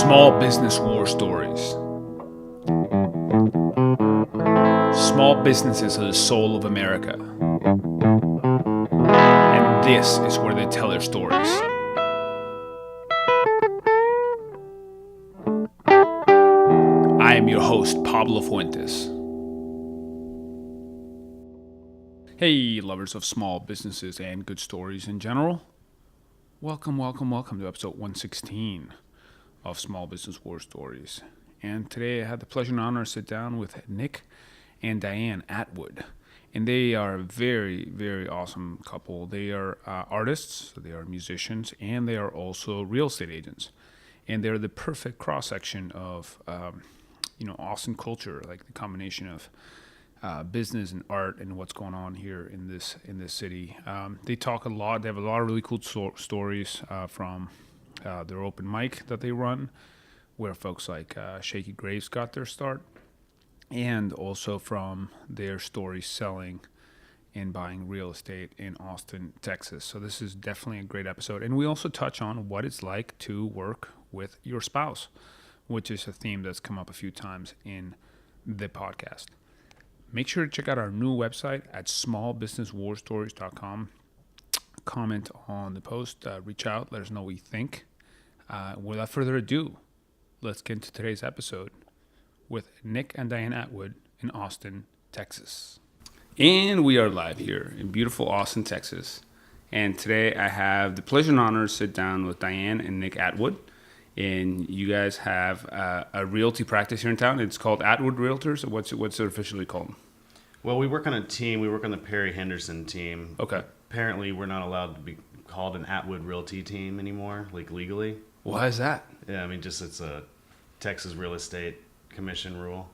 Small business war stories. Small businesses are the soul of America. And this is where they tell their stories. I am your host, Pablo Fuentes. Hey, lovers of small businesses and good stories in general. Welcome to episode 116 of Small Business War Stories. And today I had the pleasure and honor to sit down with Nic and Diane Atwood. And they are a very, very awesome couple. They are artists, they are musicians, and they are also real estate agents. And they're the perfect cross-section of, Austin culture, like the combination of business and art and what's going on here in this city. They talk a lot. They have a lot of really cool stories from their open mic that they run, where folks like Shaky Graves got their start, and also from their stories selling and buying real estate in Austin, Texas. So this is definitely a great episode. And we also touch on what it's like to work with your spouse, which is a theme that's come up a few times in the podcast. Make sure to check out our new website at smallbusinesswarstories.com. Comment on the post, reach out, let us know what you think. Without further ado, let's get into today's episode with Nic and Diane Atwood in Austin, Texas. And we are live here in beautiful Austin, Texas. And today I have the pleasure and honor to sit down with Diane and Nic Atwood. And you guys have a realty practice here in town. It's called Atwood Realtors. What's it officially called? Well, we work on a team. We work on the Perry Henderson team. Okay. Apparently, we're not allowed to be called an Atwood Realty team anymore, like legally. Why is that? Yeah, I mean, just it's a Texas Real Estate Commission rule.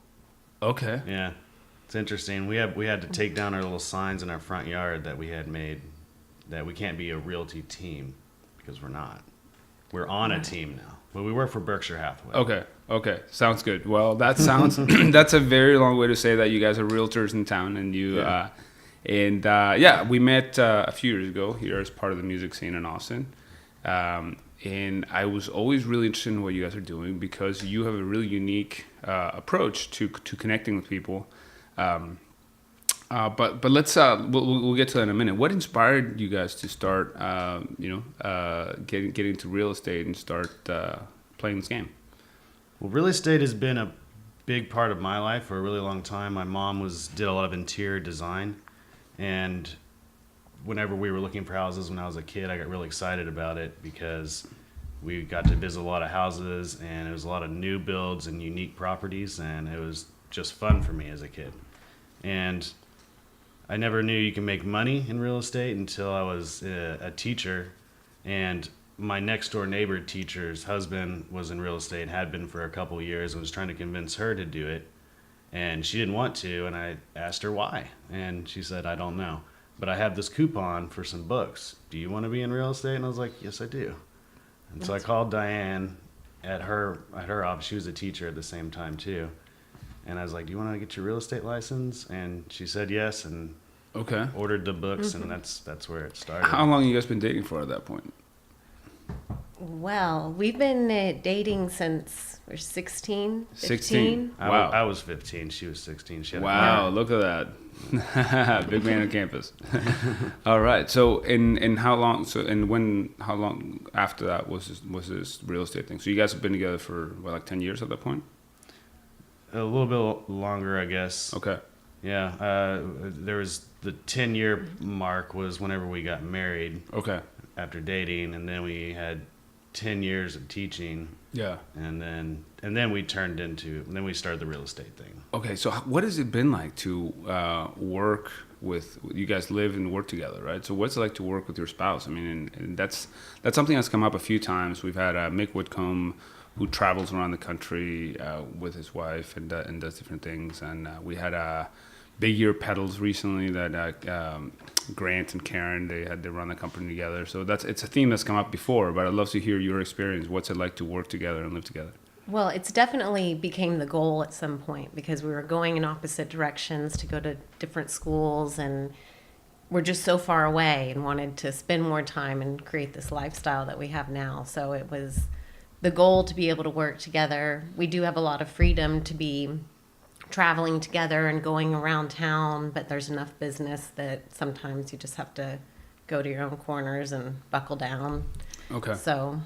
Okay. Yeah, it's interesting. We had to take down our little signs in our front yard that we had made that we can't be a realty team because we're not. We're on a team now. But we work for Berkshire Hathaway. Okay. Sounds good. Well, that sounds that's a very long way to say that you guys are realtors in town, and you we met a few years ago here as part of the music scene in Austin. And I was always really interested in what you guys are doing because you have a really unique approach to connecting with people. But let's we'll get to that in a minute. What inspired you guys to start getting into real estate and start playing this game? Well, real estate has been a big part of my life for a really long time. My mom did a lot of interior design, and whenever we were looking for houses when I was a kid, I got really excited about it because we got to visit a lot of houses, and it was a lot of new builds and unique properties, and it was just fun for me as a kid. And I never knew you can make money in real estate until I was a teacher, and my next door neighbor teacher's husband was in real estate, had been for a couple of years, and was trying to convince her to do it, and she didn't want to, and I asked her why, and she said, I don't know, but I have this coupon for some books. Do you want to be in real estate? And I was like, yes, I do. And so I called Diane at her office. She was a teacher at the same time too. And I was like, do you want to get your real estate license? And she said yes, and ordered the books, and that's where it started. How long have you guys been dating for at that point? Well, we've been dating since we're 16, 15. 16? Wow. I was 15. She was 16. She had wow, look at that. Big man on campus. All right. So, how long after that was this real estate thing? So you guys have been together for, like 10 years at that point? A little bit longer, I guess. Okay. Yeah. There was the 10-year mark was whenever we got married. Okay. After dating, and then we had 10 years of teaching. Yeah. And then we then we started the real estate thing. Okay. So what has it been like to work with, you guys live and work together, right? So what's it like to work with your spouse? I mean, and that's something that's come up a few times. We've had Mick Whitcomb, who travels around the country with his wife and does different things. And we had Big Ear Pedals recently that Grant and Karen, they run the company together. So it's a theme that's come up before, but I'd love to hear your experience. What's it like to work together and live together? Well, it's definitely became the goal at some point because we were going in opposite directions to go to different schools, and we're just so far away and wanted to spend more time and create this lifestyle that we have now. So it was the goal to be able to work together. We do have a lot of freedom to be traveling together and going around town, but there's enough business that sometimes you just have to go to your own corners and buckle down. Okay. So,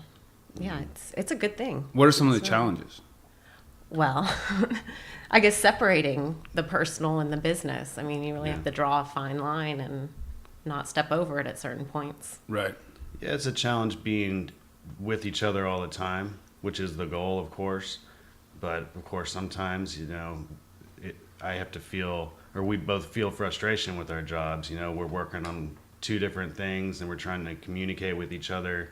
yeah, it's a good thing. What are some of the So- challenges? Well, I guess separating the personal and the business. I mean, you really have to draw a fine line and not step over it at certain points. Right. Yeah, it's a challenge being with each other all the time, which is the goal, of course. But of course, sometimes, I have to feel, or we both feel frustration with our jobs. We're working on two different things and we're trying to communicate with each other.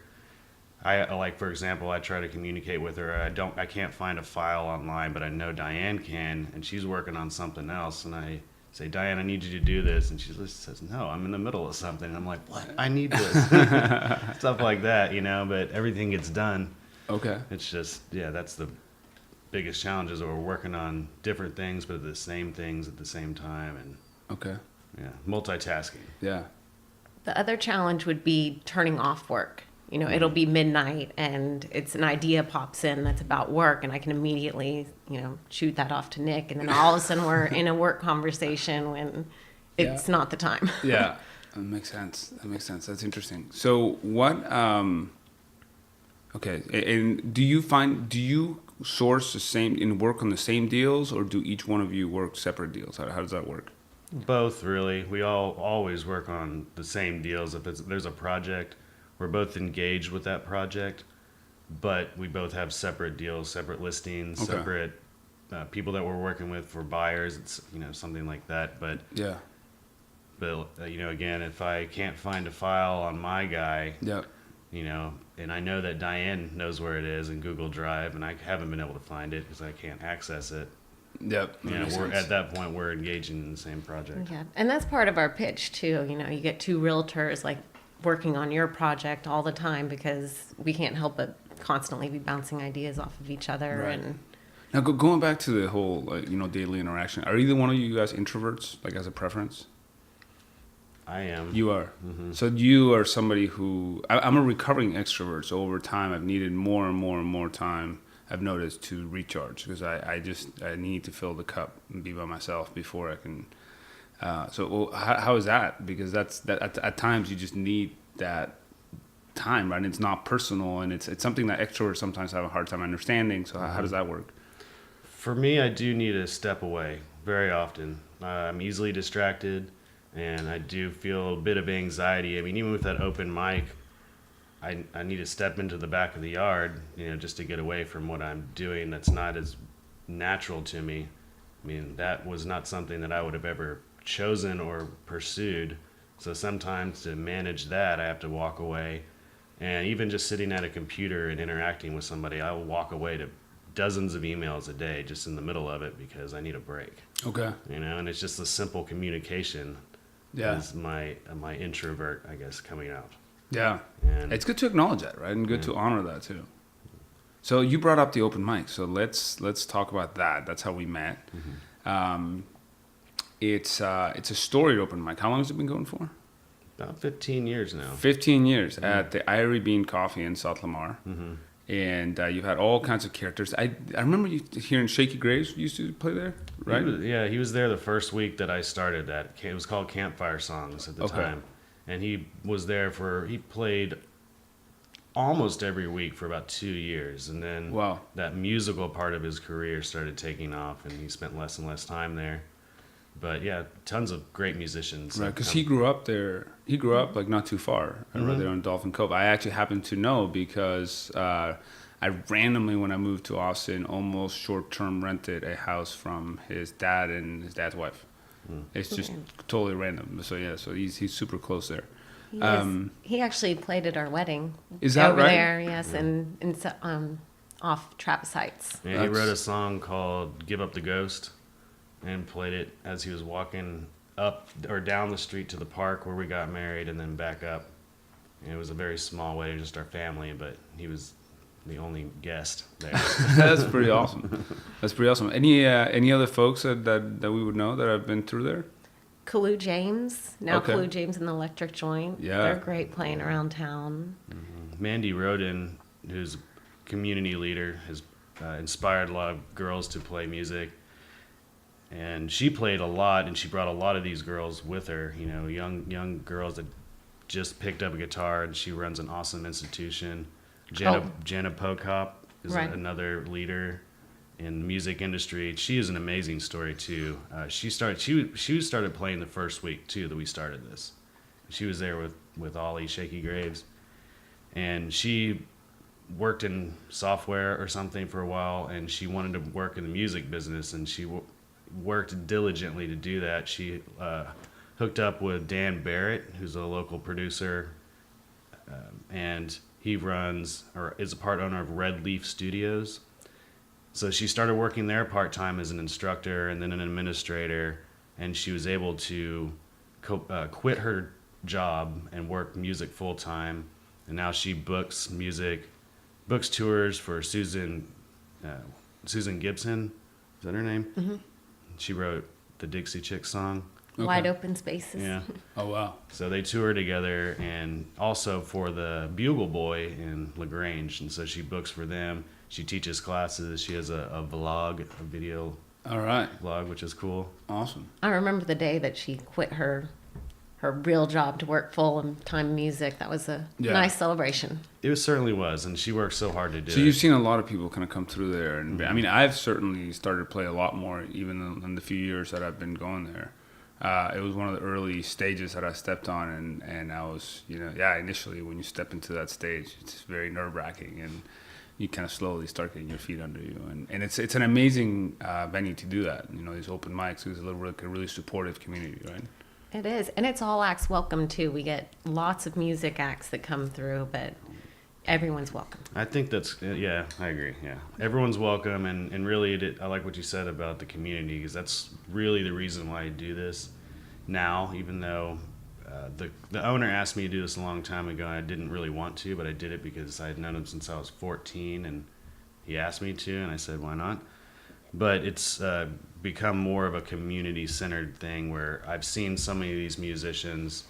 For example, I try to communicate with her. I can't find a file online, but I know Diane can, and she's working on something else. And I say, Diane, I need you to do this. And she just says, no, I'm in the middle of something. And I'm like, what? I need this. Stuff like that, but everything gets done. Okay. It's just, that's the biggest challenge is that we're working on different things, but the same things at the same time. And Okay. multitasking. Yeah. The other challenge would be turning off work. It'll be midnight and it's an idea pops in that's about work, and I can immediately, shoot that off to Nick, and then all of a sudden we're in a work conversation when it's not the time. Yeah. That makes sense. That's interesting. So what, okay. And do you source the same and work on the same deals, or do each one of you work separate deals? How does that work? Both, really. We all always work on the same deals. If there's a project, we're both engaged with that project, but we both have separate deals, separate listings, Okay. separate people that we're working with for buyers. It's something like that. But again, if I can't find a file on my guy, Yeah. and I know that Diane knows where it is in Google Drive, and I haven't been able to find it because I can't access it. Yep. We're at that point, we're engaging in the same project. Yeah, and that's part of our pitch too. You get two realtors working on your project all the time because we can't help but constantly be bouncing ideas off of each other. Right. And Now, going back to the whole, daily interaction, are either one of you guys introverts, as a preference? I am. You are. Mm-hmm. So you are somebody who, I'm a recovering extrovert, so over time I've needed more and more and more time, I've noticed, to recharge, because I need to fill the cup and be by myself before I can. How is that? Because at times you just need that time, right? And it's not personal, and it's something that extroverts sometimes have a hard time understanding. So how does that work? For me, I do need to step away very often. I'm easily distracted, and I do feel a bit of anxiety. I mean, even with that open mic, I need to step into the back of the yard, just to get away from what I'm doing that's not as natural to me. I mean, that was not something that I would have ever chosen or pursued. So sometimes to manage that, I have to walk away. And even just sitting at a computer and interacting with somebody, I will walk away to dozens of emails a day just in the middle of it because I need a break. Okay. And it's just the simple communication is my introvert, I guess, coming out. Yeah. And It's good to acknowledge that, right? And good to honor that too. So you brought up the open mic. So let's talk about that. That's how we met. Mm-hmm. It's a storied open mic. How long has it been going for? About 15 years now. 15 years at the Irie Bean Coffee in South Lamar. Mm-hmm. And you've had all kinds of characters. I remember you hearing Shaky Graves used to play there, right? He was there the first week that I started that. It was called Campfire Songs at the time. And he was there he played almost every week for about 2 years. And then that musical part of his career started taking off, and he spent less and less time there. But yeah, tons of great musicians. Right, because he grew up there. He grew up not too far, right there on Dolphin Cove. I actually happen to know because I randomly, when I moved to Austin, almost short-term rented a house from his dad and his dad's wife. It's just totally random. So yeah, so he's super close there. he actually played at our wedding. Is that over right? there? Yes, and off Trappist Heights. Yeah, he wrote a song called "Give Up the Ghost" and played it as he was walking up or down the street to the park where we got married, and then back up. And it was a very small wedding, just our family, but he was the only guest there. That's pretty awesome. That's pretty awesome. Any other folks that we would know that have been through there? Kalu James, Okay. Kalu James and the Electric Joint. Yeah. They're great playing around town. Mandy Roden, who's community leader, has inspired a lot of girls to play music. And she played a lot, and she brought a lot of these girls with her, you know, young girls that just picked up a guitar, and she runs an awesome institution. Jana Pokop is Right. another leader in the music industry. She is an amazing story too. She started playing the first week too that we started this. She was there with Ollie Shaky Graves, and she worked in software or something for a while, and she wanted to work in the music business, and she worked diligently to do that. She hooked up with Dan Barrett, who's a local producer, and he runs or is a part owner of Red Leaf Studios. So she started working there part-time as an instructor and then an administrator, and she was able to quit her job and work music full-time. And now she books tours for Susan Gibson. Is that her name? Mm-hmm. She wrote the Dixie Chicks song. Okay. Wide open spaces. Yeah. Oh, wow. So they tour together, and also for the Bugle Boy in LaGrange. And so she books for them. She teaches classes. She has a video All right. vlog, which is cool. Awesome. I remember the day that she quit her real job to work full-time music. That was a nice celebration. It certainly was, and she worked so hard to do it. So you've seen a lot of people kind of come through there, and I mean, I've certainly started to play a lot more, even in the few years that I've been going there. It was one of the early stages that I stepped on, and I was, initially when you step into that stage, it's very nerve-wracking, and you kind of slowly start getting your feet under you, and it's an amazing venue to do that. You know, these open mics is a really supportive community, right? It is, and it's all acts welcome too. We get lots of music acts that come through, but everyone's welcome. I think I agree. Yeah, everyone's welcome, and really, I like what you said about the community, because that's really the reason why I do this now. Even though the owner asked me to do this a long time ago, and I didn't really want to, but I did it because I had known him since I was 14, and he asked me to, and I said, why not? But it's become more of a community-centered thing where I've seen so many of these musicians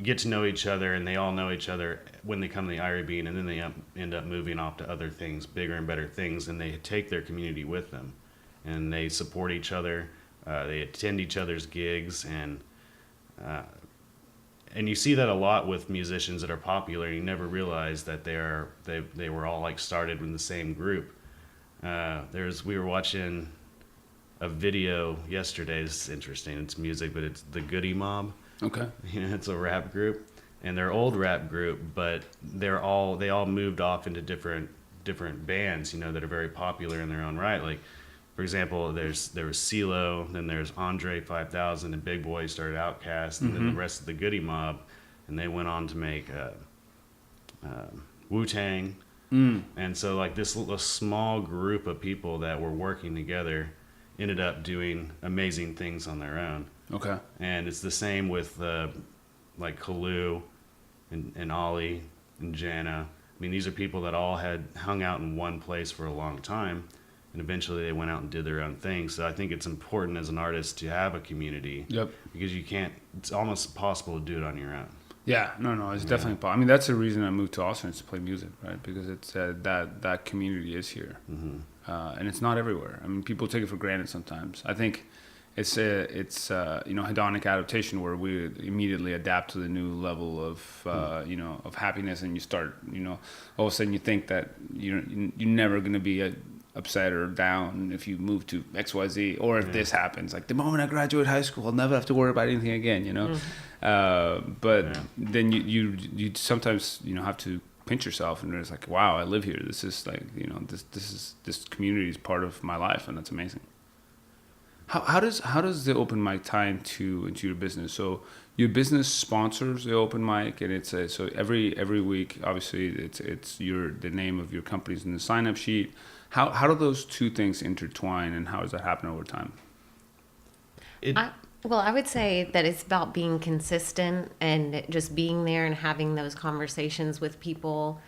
get to know each other, and they all know each other when they come to the Irie Bean, and then they end up moving off to other things, bigger and better things, and they take their community with them, and they support each other, they attend each other's gigs, and you see that a lot with musicians that are popular. You never realize that they were all like started in the same group. We were watching a video yesterday. It's interesting. It's music, but it's the Goody Mob. Okay. It's a rap group, and they're an old rap group, but they all moved off into different bands, that are very popular in their own right. Like, for example, there was CeeLo, then there's Andre 5000, and Big Boy started Outkast, and then the rest of the Goody Mob, and they went on to make Wu-Tang. And so like this little small group of people that were working together ended up doing amazing things on their own. Okay. And it's the same with like Kalu and Ollie and Jana. I mean, these are people that all had hung out in one place for a long time, and eventually they went out and did their own thing. So I think it's important as an artist to have a community. Yep. Because it's almost impossible to do it on your own. Yeah, no, it's definitely. I mean, that's the reason I moved to Austin, is to play music, right? Because it's that community is here, and it's not everywhere. I mean, people take it for granted sometimes. I think it's hedonic adaptation, where we immediately adapt to the new level of of happiness, and you start all of a sudden you think that you're never going to be upset or down if you move to XYZ, or if this happens. Like, the moment I graduate high school, I'll never have to worry about anything again, But then you sometimes have to pinch yourself, and it's like, wow, I live here. This is like this community is part of my life, and that's amazing. How does the open mic tie into your business? So your business sponsors the open mic, and it's so every week, obviously it's the name of your company's in the sign up sheet. How do those two things intertwine, and how does that happen over time? I would say that it's about being consistent and just being there and having those conversations with people.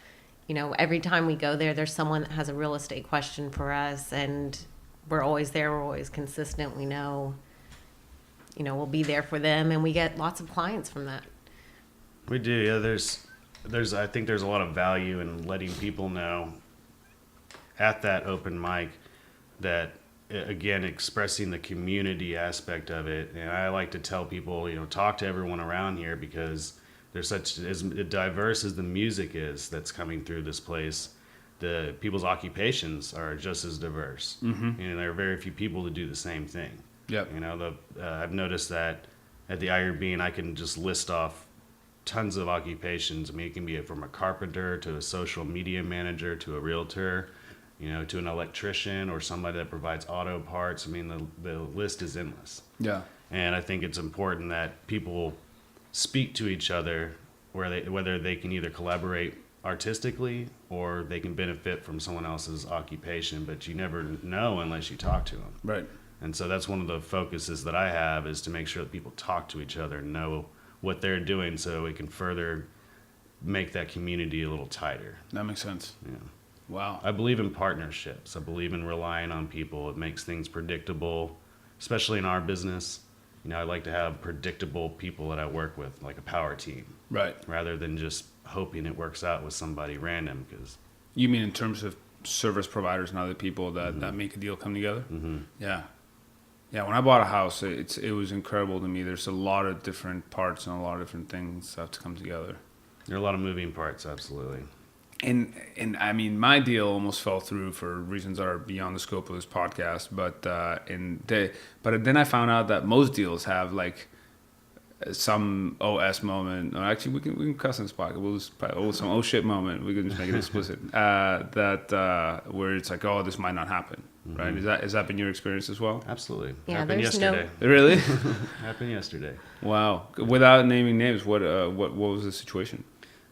Every time we go there, there's someone that has a real estate question for us, and we're always there. We're always consistent. We know, we'll be there for them, and we get lots of clients from that. We do, yeah. There's I think there's a lot of value in letting people know at that open mic that, again, expressing the community aspect of it. And I like to tell people, talk to everyone around here, because there's such, as diverse as the music is that's coming through this place, the people's occupations are just as diverse. There are very few people that do the same thing. Yep. I've noticed that at the Irie Bean, I can just list off tons of occupations. I mean, it can be from a carpenter to a social media manager to a realtor, to an electrician or somebody that provides auto parts. I mean, the list is endless. Yeah. And I think it's important that people speak to each other, whether they can either collaborate artistically or they can benefit from someone else's occupation, but you never know unless you talk to them. Right. And so that's one of the focuses that I have, is to make sure that people talk to each other and know what they're doing, so we can further make that community a little tighter. That makes sense. Yeah. Wow. I believe in partnerships. I believe in relying on people. It makes things predictable, especially in our business. I like to have predictable people that I work with, like a power team, Right. rather than just hoping it works out with somebody random. Because You mean in terms of service providers and other people that make a deal come together? Yeah. Yeah, when I bought a house, it was incredible to me. There's a lot of different parts and a lot of different things that have to come together. there are a lot of moving parts, absolutely. And I mean, my deal almost fell through for reasons that are beyond the scope of this podcast. But then I found out that most deals have like some OS moment. Or actually, we can cuss in this podcast. We'll just probably, some oh shit moment. We can just make it explicit. Where it's like, oh, this might not happen. Right? Has that been your experience as well? Absolutely. Yeah, Happened there's yesterday. Really? Happened yesterday. Wow. Without naming names, what was the situation?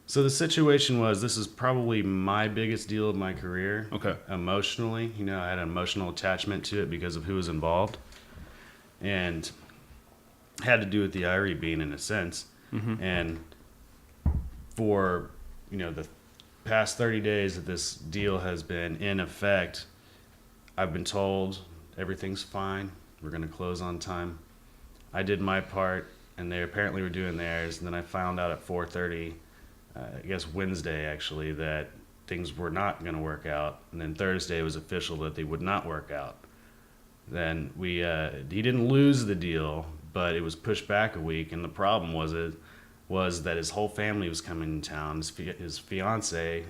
So the situation was, this is probably my biggest deal of my career. Okay. Emotionally, I had an emotional attachment to it because of who was involved, and had to do with the Irie Bean in a sense. And for the past 30 days that this deal has been in effect, I've been told everything's fine. We're going to close on time. I did my part, and they apparently were doing theirs. And then I found out at 4:30. I guess Wednesday actually, that things were not going to work out, and then Thursday it was official that they would not work out. Then he didn't lose the deal, but it was pushed back a week, and the problem was that his whole family was coming in town. His fiance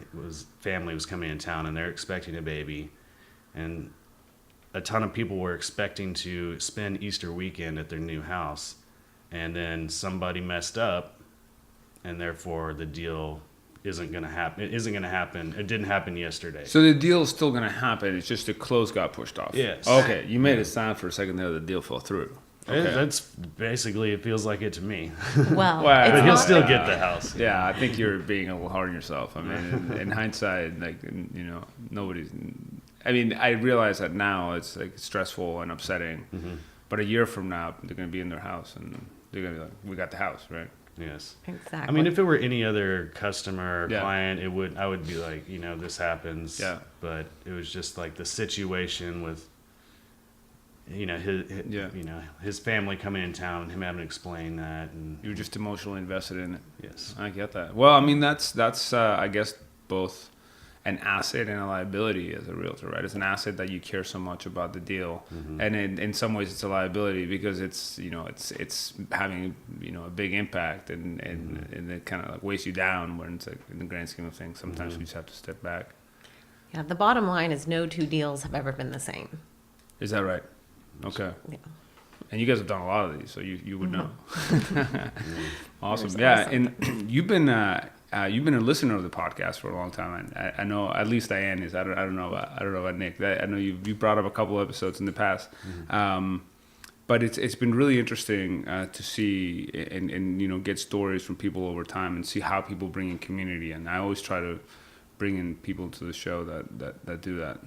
family was coming in town, and they're expecting a baby, and a ton of people were expecting to spend Easter weekend at their new house, and then somebody messed up. And therefore, the deal isn't going to happen. It isn't going to happen. It didn't happen yesterday. So the deal is still going to happen. It's just the close got pushed off. Yes. Okay. You made it sound for a second there that the deal fell through. Okay. That's basically, it feels like it to me. Well, Well, it's But he'll not- still get the house. Yeah, I think you're being a little hard on yourself. I mean, in hindsight, like, nobody's. I mean, I realize that now it's like stressful and upsetting. But a year from now, they're going to be in their house and they're going to be like, we got the house, right? Yes. Exactly. I mean, if it were any other customer or Yeah. client, I would be like, this happens. Yeah. But it was just like the situation with, his family coming in town and him having to explain that. And You were just emotionally invested in it. yes. I get that. Well, I mean, that's I guess both an asset and a liability as a realtor, right? It's an asset that you care so much about the deal, and in some ways it's a liability because it's it's having a big impact and it kind of like weighs you down when it's like in the grand scheme of things. Sometimes we just have to step back. yeah, the bottom line is no two deals have ever been the same. Is that right? Okay. Yeah. And you guys have done a lot of these, so you would know. Awesome. There's Yeah, always and you've been a listener of the podcast for a long time. And I know at least Diane is. I don't know about Nick. I know you brought up a couple episodes in the past. But it's been really interesting to see and get stories from people over time and see how people bring in community. And I always try to bring in people to the show that do that.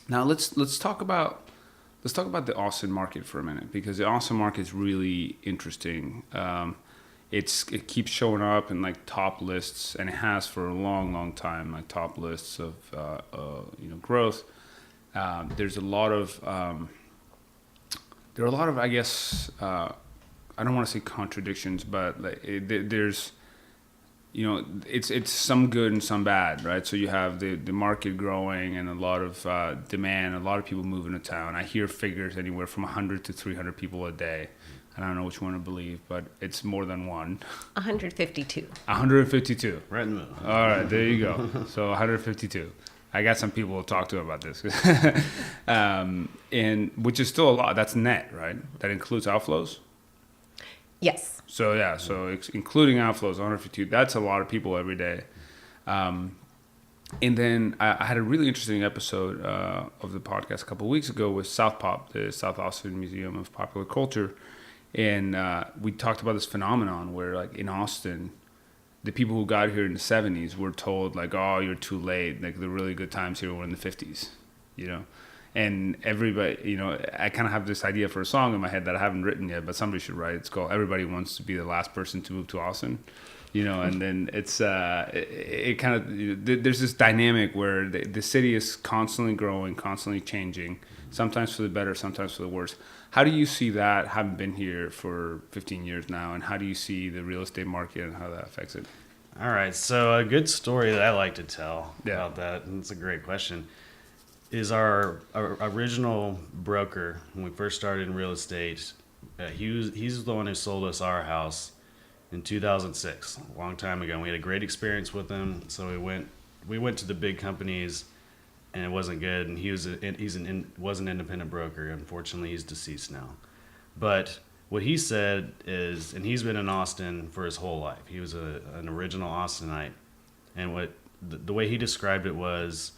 Now let's talk about the Austin market for a minute, because the Austin market is really interesting. It keeps showing up in like top lists, and it has for a long time, like top lists of growth. There's a lot of I guess I don't want to say contradictions, but like there's it's some good and some bad, right? So you have the market growing and a lot of demand, a lot of people moving to town. I hear figures anywhere from 100 to 300 people a day. I don't know which one to believe, but it's more than one. 152. 152. Right in the middle. All right, there you go. So 152. I got some people to talk to about this. And which is still a lot. That's net, right? That includes outflows? Yes. So, yeah, including outflows, 152, that's a lot of people every day. And then I had a really interesting episode of the podcast a couple of weeks ago with South Pop, the South Austin Museum of Popular Culture. And we talked about this phenomenon where, like, in Austin, the people who got here in the 70s were told, like, oh, you're too late. Like, the really good times here were in the 50s, you know? And everybody, I kind of have this idea for a song in my head that I haven't written yet, but somebody should write. It's called "Everybody Wants to Be the Last Person to Move to Austin," And then it's it kind of there's this dynamic where the city is constantly growing, constantly changing, sometimes for the better, sometimes for the worse. How do you see that? Having been here for 15 years now, and how do you see the real estate market and how that affects it? All right, so a good story that I like to tell about that, and it's a great question, is our original broker when we first started in real estate. He's the one who sold us our house in 2006, a long time ago. And we had a great experience with him, so we went to the big companies, and it wasn't good. And he was an independent broker. Unfortunately, he's deceased now. But what he said is, and he's been in Austin for his whole life. He was an original Austinite, and what the way he described it was,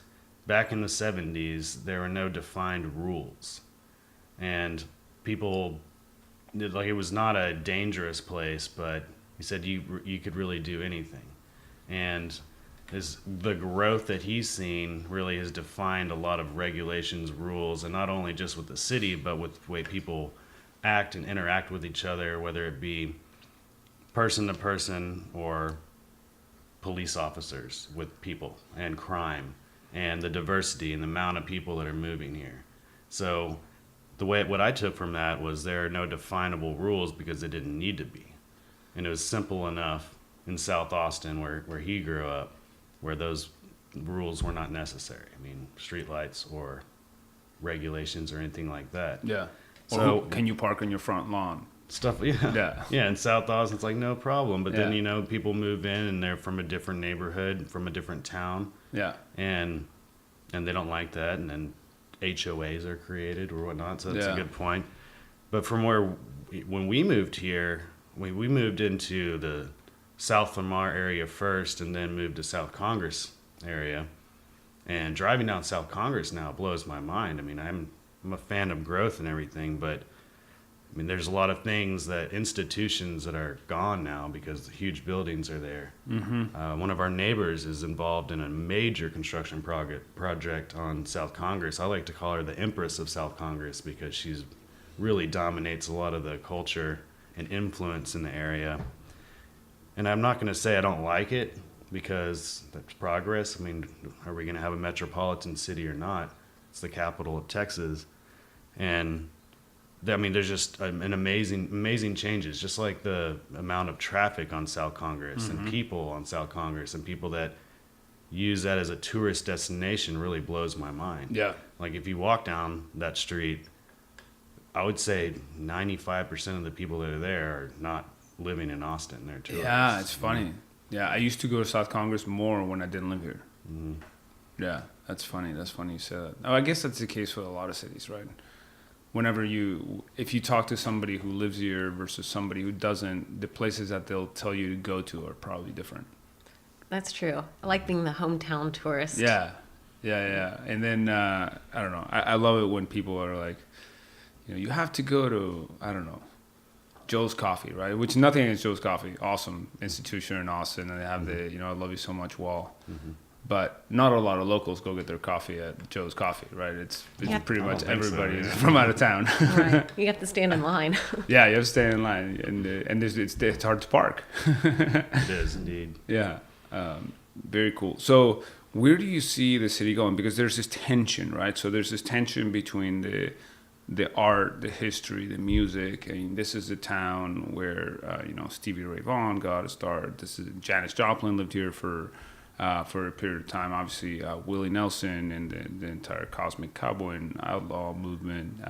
back in the 70s, there were no defined rules. And people, like, it was not a dangerous place, but he said you could really do anything. And the growth that he's seen really has defined a lot of regulations, rules, and not only just with the city, but with the way people act and interact with each other, whether it be person to person or police officers with people and crime, and the diversity and the amount of people that are moving here. So what I took from that was there are no definable rules because they didn't need to be. And it was simple enough in South Austin where he grew up, where those rules were not necessary. I mean, streetlights or regulations or anything like that. Yeah. So can you park on your front lawn? Stuff, yeah. Yeah, in South Austin, it's like no problem. But then, people move in and they're from a different neighborhood, from a different town. Yeah. And they don't like that. And then HOAs are created or whatnot. So that's a good point. But from when we moved here, we moved into the South Lamar area first and then moved to South Congress area. And driving down South Congress now blows my mind. I mean, I'm a fan of growth and everything, but I mean, there's a lot of things that institutions that are gone now because the huge buildings are there. Mm-hmm. One of our neighbors is involved in a major construction project on South Congress. I like to call her the Empress of South Congress because she's really dominates a lot of the culture and influence in the area. And I'm not going to say I don't like it because that's progress. I mean, are we going to have a metropolitan city or not? It's the capital of Texas. And I mean, there's just an amazing changes, just like the amount of traffic on South Congress and people on South Congress and people that use that as a tourist destination really blows my mind. Yeah. Like if you walk down that street, I would say 95% of the people that are there are not living in Austin. They're tourists. Yeah, it's funny. Yeah, I used to go to South Congress more when I didn't live here. Mm-hmm. Yeah, that's funny. That's funny you said that. Oh, I guess that's the case with a lot of cities, right? If you talk to somebody who lives here versus somebody who doesn't, the places that they'll tell you to go to are probably different. That's true. I like being the hometown tourist. Yeah. And then, I don't know. I love it when people are like, you have to go to, I don't know, Joe's Coffee, right? Which nothing against Joe's Coffee. Awesome institution in Austin. And they have the, I love you so much wall. Mm-hmm. But not a lot of locals go get their coffee at Joe's Coffee, right? It's pretty much everybody from out of town. Right. You have to stand in line. Yeah, you have to stand in line, and it's hard to park. It is indeed. Yeah, very cool. So where do you see the city going? Because there's this tension, right? So there's this tension between the the art, the history, the music. I mean, this is a town where Stevie Ray Vaughan got a start. This is Janis Joplin lived here for a period of time. Obviously, Willie Nelson and the entire Cosmic Cowboy and Outlaw movement.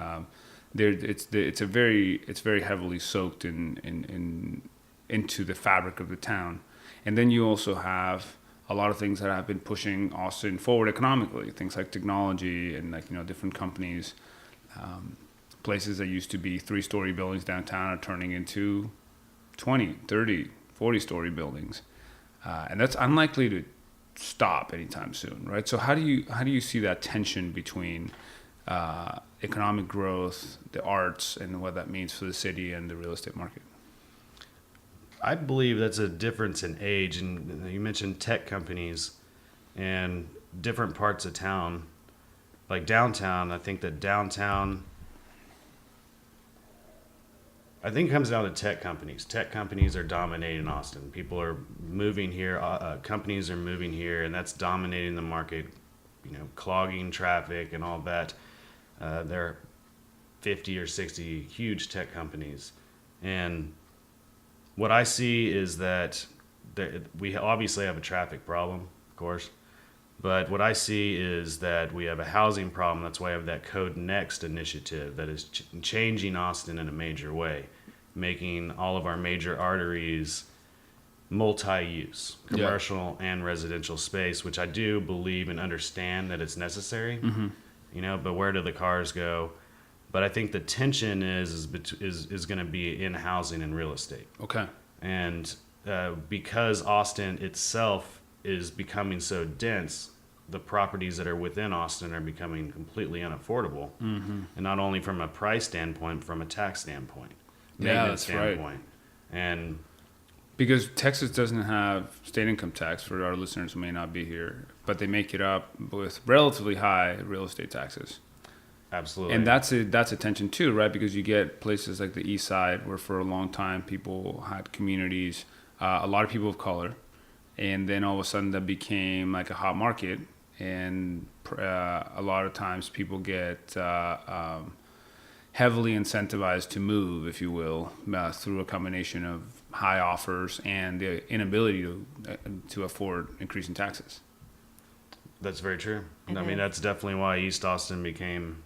It's very heavily soaked into the fabric of the town. And then you also have a lot of things that have been pushing Austin forward economically. Things like technology and different companies. Places that used to be 3-story buildings downtown are turning into 20, 30, 40-story buildings. And that's unlikely to stop anytime soon, right? So how do you see that tension between economic growth, the arts, and what that means for the city and the real estate market? I believe that's a difference in age. And you mentioned tech companies and different parts of town. Like downtown, I think that downtown, I think it comes down to tech companies. Tech companies are dominating Austin. People are moving here. Companies are moving here, and that's dominating the market, clogging traffic and all that. There are 50 or 60 huge tech companies. And what I see is that we obviously have a traffic problem, of course. But what I see is that we have a housing problem. That's why I have that Code Next initiative that is changing Austin in a major way, making all of our major arteries multi-use, commercial and residential space, which I do believe and understand that it's necessary. But where do the cars go? But I think the tension is going to be in housing and real estate. Okay. And because Austin itself is becoming so dense, the properties that are within Austin are becoming completely unaffordable. And not only from a price standpoint, from a tax standpoint, maintenance standpoint. Right. And because Texas doesn't have state income tax, for our listeners who may not be here, but they make it up with relatively high real estate taxes. Absolutely. And that's a tension too, right? Because you get places like the East Side where for a long time people had communities, a lot of people of color, and then all of a sudden that became like a hot market, and a lot of times people get heavily incentivized to move, if you will, through a combination of high offers and the inability to afford increasing taxes. That's very true. I mean, that's definitely why East Austin became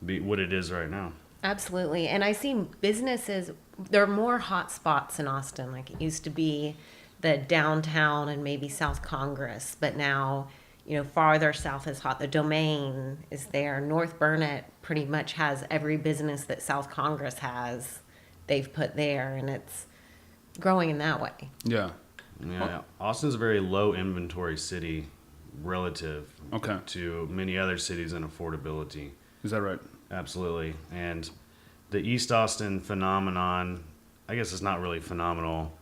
what it is right now. Absolutely. And I see businesses, there are more hot spots in Austin. Like it used to be the downtown and maybe South Congress, but now, farther south is hot. The Domain is there. North Burnett pretty much has every business that South Congress has. They've put there, and it's growing in that way. Yeah. Yeah. Austin's a very low inventory city relative Okay. to many other cities in affordability. Is that right? Absolutely. And the East Austin phenomenon, I guess it's not really phenomenal.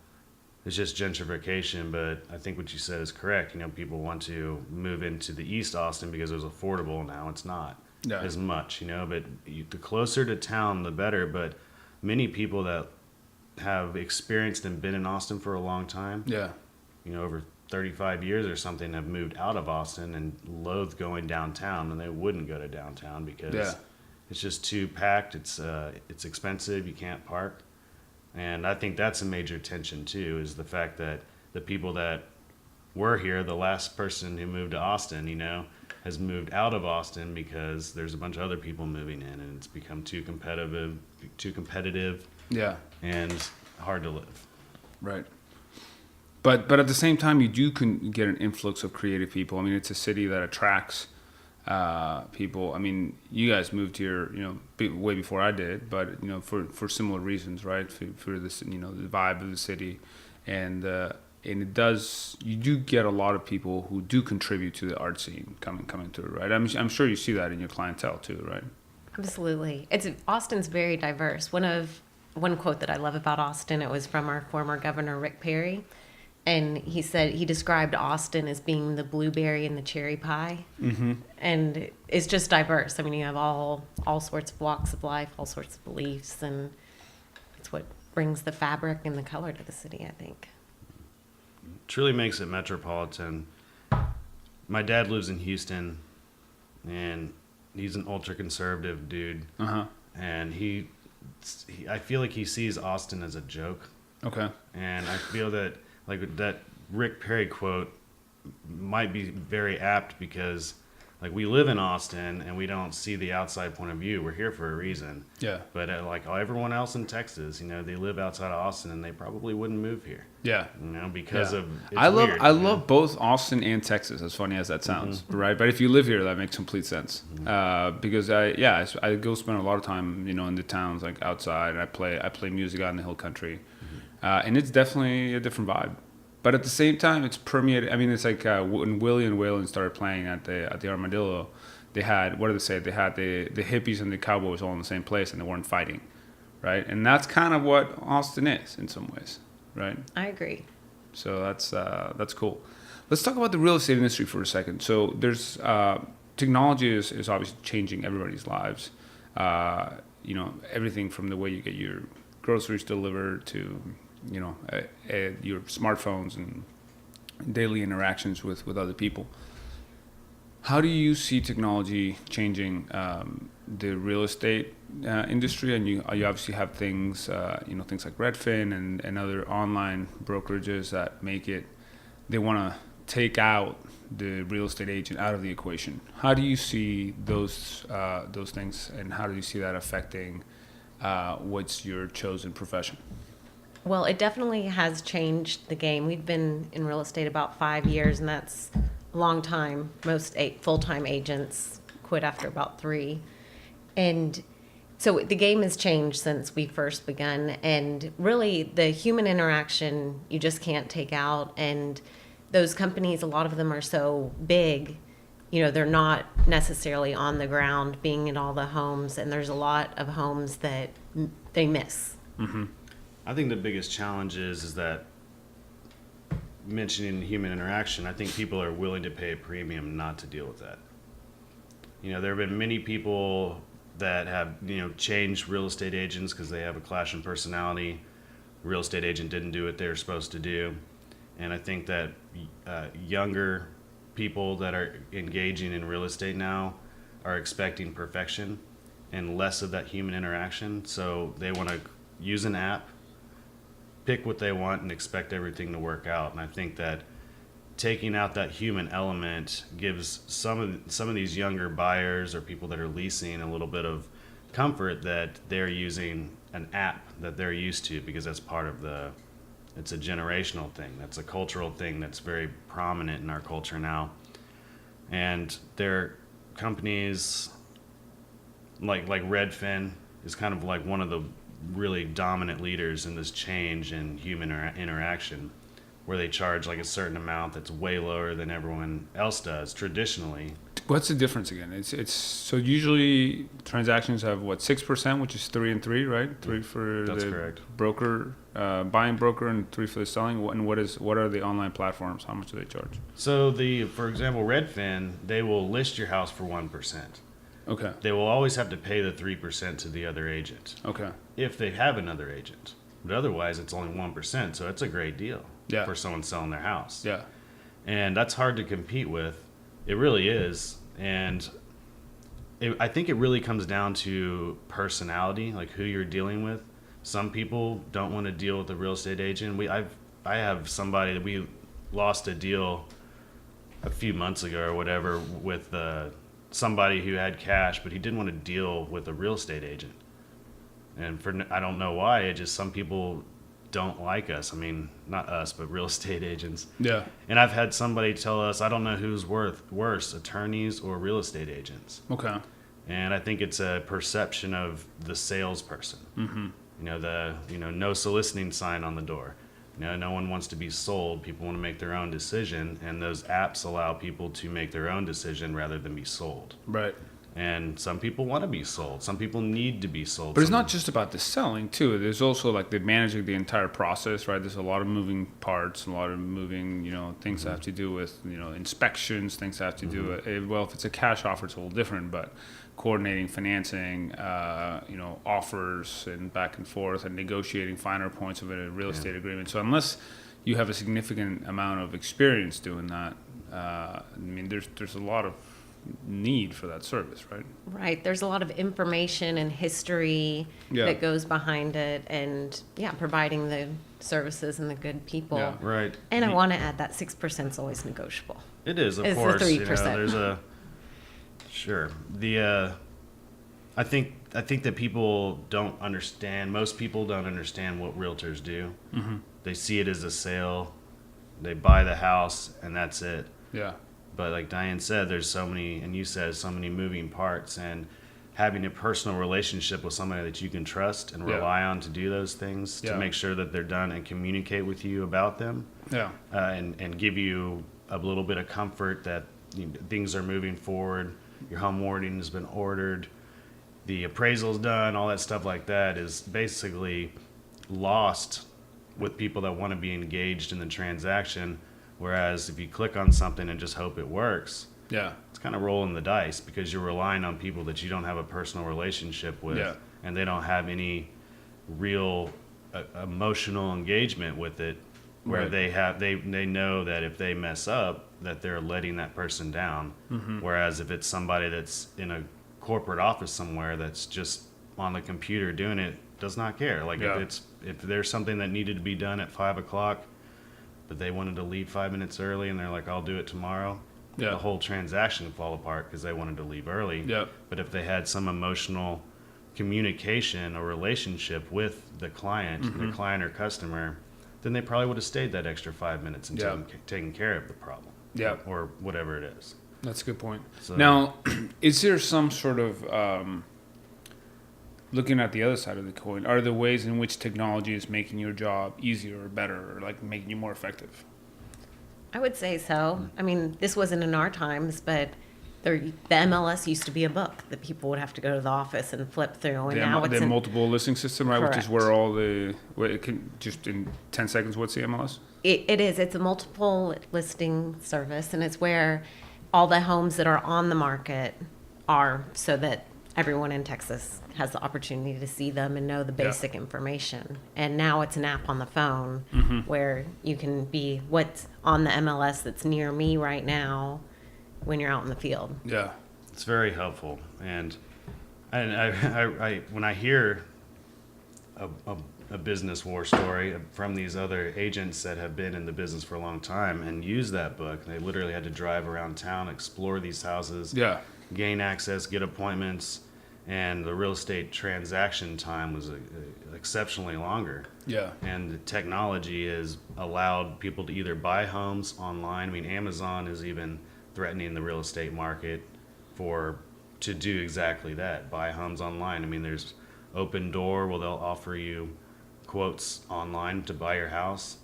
It's just gentrification, but I think what you said is correct. People want to move into the East Austin because it was affordable. Now it's not as much, but the closer to town, the better. But many people that have experienced and been in Austin for a long time, over 35 years or something, have moved out of Austin and loathe going downtown, and they wouldn't go to downtown because it's just too packed. It's expensive. You can't park. And I think that's a major tension too, is the fact that the people that were here, the last person who moved to Austin, has moved out of Austin because there's a bunch of other people moving in, and it's become too competitive, and hard to live. Right. But at the same time, you do get an influx of creative people. I mean, it's a city that attracts people. I mean, you guys moved here, way before I did, but for similar reasons, right? For this, the vibe of the city, and it does. You do get a lot of people who do contribute to the art scene coming through, right? I'm sure you see that in your clientele too, right? Absolutely. Austin's very diverse. One quote that I love about Austin, it was from our former governor Rick Perry. And he said he described Austin as being the blueberry and the cherry pie. And it's just diverse. I mean, you have all sorts of walks of life, all sorts of beliefs, and it's what brings the fabric and the color to the city, I think. Truly makes it metropolitan. My dad lives in Houston, and he's an ultra conservative dude. and I feel like he sees Austin as a joke. Okay. And I feel that like that Rick Perry quote might be very apt because like we live in Austin and we don't see the outside point of view. We're here for a reason. Yeah. But like everyone else in Texas, they live outside of Austin and they probably wouldn't move here. Yeah. Because of it's I love weird, love both Austin and Texas. As funny as that sounds, right? But if you live here, that makes complete sense. Because I go spend a lot of time in the towns like outside. I play music out in the hill country, and it's definitely a different vibe. But at the same time, it's permeated. I mean, it's like when Willie and Waylon started playing at the Armadillo, they had, what did they say? They had the hippies and the cowboys all in the same place, and they weren't fighting, right? And that's kind of what Austin is in some ways, right? I agree. So that's cool. Let's talk about the real estate industry for a second. So there's technology is obviously changing everybody's lives. Everything from the way you get your groceries delivered to your smartphones and daily interactions with other people. How do you see technology changing the real estate industry? And you obviously have things, things like Redfin and other online brokerages that they want to take out the real estate agent out of the equation. How do you see those things, and how do you see that affecting what's your chosen profession? Well, it definitely has changed the game. We've been in real estate about 5 years, and that's a long time. Most full-time agents quit after about 3. And so the game has changed since we first begun. And really, the human interaction, you just can't take out. And those companies, a lot of them are so big, they're not necessarily on the ground being in all the homes. And there's a lot of homes that they miss. Mm-hmm. I think the biggest challenge is that mentioning human interaction, I think people are willing to pay a premium not to deal with that. There have been many people that have, changed real estate agents because they have a clash in personality. The real estate agent didn't do what they were supposed to do. And I think that younger people that are engaging in real estate now are expecting perfection and less of that human interaction. So they want to use an app, pick what they want, and expect everything to work out. And I think that taking out that human element gives some of these younger buyers or people that are leasing a little bit of comfort that they're using an app that they're used to, because that's part of it's a generational thing. That's a cultural thing that's very prominent in our culture now. And there are companies like Redfin is kind of like one of the really dominant leaders in this change in human interaction, where they charge like a certain amount that's way lower than everyone else does traditionally. What's the difference again? It's so usually transactions have 6%, which is 3 and 3, right? 3 for That's the correct. broker, buying broker, and 3 for the selling. And what are the online platforms? How much do they charge? So for example, Redfin, they will list your house for 1%. Okay. They will always have to pay the 3% to the other agent. Okay. If they have another agent. But otherwise, it's only 1%, so it's a great deal for someone selling their house. Yeah. And that's hard to compete with. It really is. And I think it really comes down to personality, like who you're dealing with. Some people don't want to deal with a real estate agent. I have somebody that we lost a deal a few months ago or whatever with somebody who had cash, but he didn't want to deal with a real estate agent. And I don't know why. It just, some people don't like us. I mean, not us, but real estate agents. Yeah. And I've had somebody tell us, I don't know who's worse, attorneys or real estate agents. Okay. And I think it's a perception of the salesperson. Mm-hmm. No soliciting sign on the door. No one wants to be sold. People want to make their own decision, and those apps allow people to make their own decision rather than be sold. Right. And some people want to be sold. Some people need to be sold. But it's not just about the selling, too. There's also like the managing the entire process, right? There's a lot of moving parts, a lot of moving, things that have to do with, inspections, things that have to do with, well, if it's a cash offer, it's a little different, but coordinating financing, offers and back and forth and negotiating finer points of a real estate agreement. So unless you have a significant amount of experience doing that, there's a lot of need for that service, right? Right. There's a lot of information and history Yeah. that goes behind it, and providing the services and the good people. Yeah. Right. And I want to add that 6% is always negotiable. It is, of It's the course. 3%. There's a sure. I think that people don't understand. Most people don't understand what realtors do. Mm-hmm. They see it as a sale. They buy the house, and that's it. Yeah. But like Diane said, there's so many, and you said so many moving parts, and having a personal relationship with somebody that you can trust and rely on to do those things, to make sure that they're done and communicate with you about them, and give you a little bit of comfort that things are moving forward. Your home warranty has been ordered, the appraisal's done, all that stuff like that is basically lost with people that want to be engaged in the transaction. Whereas if you click on something and just hope it works, it's kind of rolling the dice, because you're relying on people that you don't have a personal relationship with, and they don't have any real emotional engagement with it, where they know that if they mess up, that they're letting that person down. Mm-hmm. Whereas if it's somebody that's in a corporate office somewhere that's just on the computer doing it, does not care. Like if there's something that needed to be done at 5:00, but they wanted to leave 5 minutes early, and they're like, I'll do it tomorrow. The whole transaction would fall apart because they wanted to leave early. But if they had some emotional communication or relationship with the client, the client or customer, then they probably would have stayed that extra 5 minutes and taken care of the problem. Or whatever it is. That's a good point. So, now, is there some sort of, looking at the other side of the coin, are there ways in which technology is making your job easier or better, or like making you more effective? I would say so. I mean, this wasn't in our times, but the MLS used to be a book that people would have to go to the office and flip through. And now it's the multiple listing system, right? Correct. Which is where all it can, just in 10 seconds, what's the MLS? It is. It's a multiple listing service, and it's where all the homes that are on the market are, so that everyone in Texas has the opportunity to see them and know the basic information. And now it's an app on the phone where you can be what's on the MLS that's near me right now when you're out in the field. Yeah. It's very helpful. And I when I hear a business war story from these other agents that have been in the business for a long time and use that book, they literally had to drive around town, explore these houses, gain access, get appointments, and the real estate transaction time was exceptionally longer. And the technology has allowed people to either buy homes online. I mean, Amazon is even threatening the real estate market to do exactly that, buy homes online. I mean, there's Open Door where they'll offer you quotes online to buy your house.